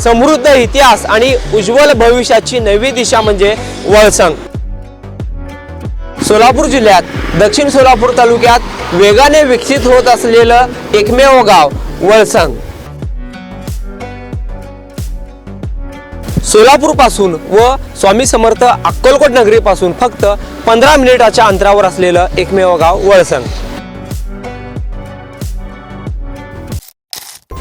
समृद्ध इतिहास आणि उज्ज्वल भविष्याची नवी दिशा म्हणजे वळसंग। सोलापूर जिल्ह्यात दक्षिण सोलापूर तालुक्यात वेगाने विकसित होत असलेलं एकमेव गाव वळसंग। सोलापूर पासून व स्वामी समर्थ अक्कलकोट नगरी पासून फक्त 15 मिनिटाच्या अंतरावर असलेलं एकमेव गाव वळसंग।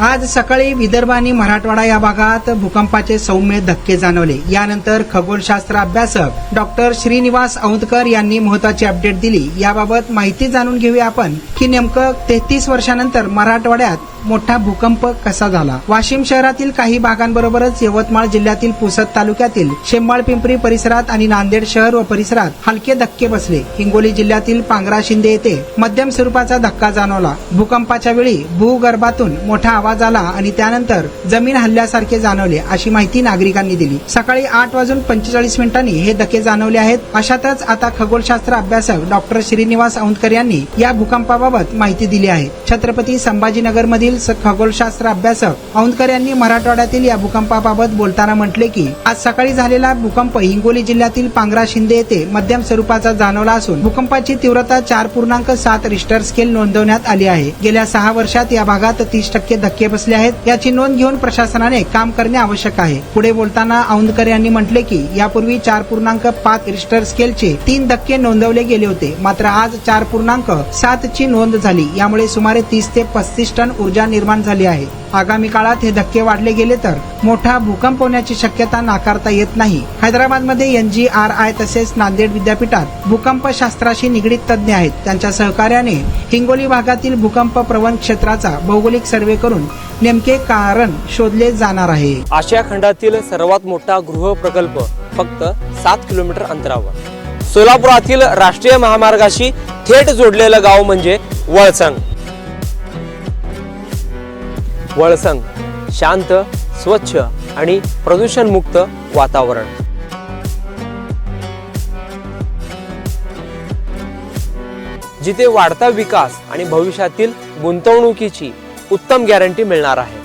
आज सकाळी विदर्भ आणि मराठवाडा या भागात भूकंपाचे सौम्य धक्के जाणवले। यानंतर खगोलशास्त्र अभ्यासक डॉक्टर श्रीनिवास औंधकर यांनी महत्त्वाची अपडेट दिली। याबाबत माहिती जाणून घेऊया आपण की नेमकं 33 वर्षानंतर मराठवाड्यात मोठा भूकंप कसा झाला। वाशिम शहरातील काही भागांबरोबरच यवतमाळ जिल्ह्यातील पुसद तालुक्यातील शेंबाळ पिंपरी परिसरात आणि नांदेड शहर व परिसरात हलके धक्के बसले। हिंगोली जिल्ह्यातील पांगरा शिंदे येथे मध्यम स्वरूपाचा धक्का जाणवला। भूकंपाच्या वेळी भूगर्भातून मोठा आवाज आला आणि त्यानंतर जमीन हल्ल्यासारखे जाणवले, अशी माहिती नागरिकांनी दिली। सकाळी 8:45 हे धक्के जाणवले आहेत। अशातच आता खगोलशास्त्र अभ्यासक डॉक्टर श्रीनिवास औंधकर यांनी या भूकंपाबाबत माहिती दिली आहे। छत्रपती संभाजीनगर मधील खगोलशास्त्र अभ्यासक औंधकर यांनी मराठवाड्यातील या भूकंपाबाबत बोलताना म्हटले की आज सकाळी झालेला भूकंप हिंगोली जिल्ह्यातील पांगरा शिंदे येथे मध्यम स्वरूपाचा जाणवला असून भूकंपाची तीव्रता 4.7 रिश्टर स्केल नोंदवण्यात आली आहे। गेल्या 6 वर्षात या भागात 30% धक्के बसले आहेत। याची नोंद घेऊन प्रशासनाने काम करणे आवश्यक आहे। पुढे बोलताना औंधकर यांनी म्हटले की यापूर्वी 4.5 रिश्टर स्केलचे 3 धक्के नोंदवले गेले होते, मात्र आज 4.7 ची नोंद झाली। यामुळे सुमारे 30 ते 35 टन ऊर्जा निर्माण झाली आहे। आगामी काळात हे धक्के वाढले गेले तर मोठा भूकंप होण्याची शक्यता नाकारता येत नाही। हैदराबादमध्ये NGRI तसेच नांदेड विद्यापीठात भूकंप शास्त्राशी निगडीत तज्ज्ञ आहेत। त्यांच्या सहकार्याने हिंगोली भागातील भूकंप प्रवण क्षेत्राचा भौगोलिक सर्वे करून नेमके कारण शोधले जाणार आहे। आशिया खंडातील सर्वात मोठा गृह प्रकल्प फक्त 7 किलोमीटर अंतरावर सोलापुरातील राष्ट्रीय महामार्गाशी थेट जोडलेलं गाव म्हणजे वळसंग। वळसंग शांत, स्वच्छ आणि प्रदूषणमुक्त वातावरण। जिथे वाढता विकास आणि भविष्यातील गुंतवणुकीची उत्तम गॅरंटी मिळणार आहे।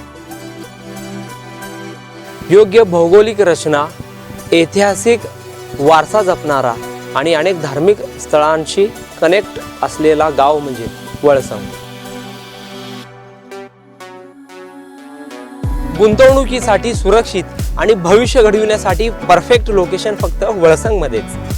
योग्य भौगोलिक रचना, ऐतिहासिक वारसा जपणारा आणि अनेक धार्मिक स्थळांशी कनेक्ट असलेला गाव म्हणजे वळसंग। गुंतवणुकीसाठी सुरक्षित आणि भविष्य घडविण्यासाठी परफेक्ट लोकेशन फक्त वळसंग मध्येच।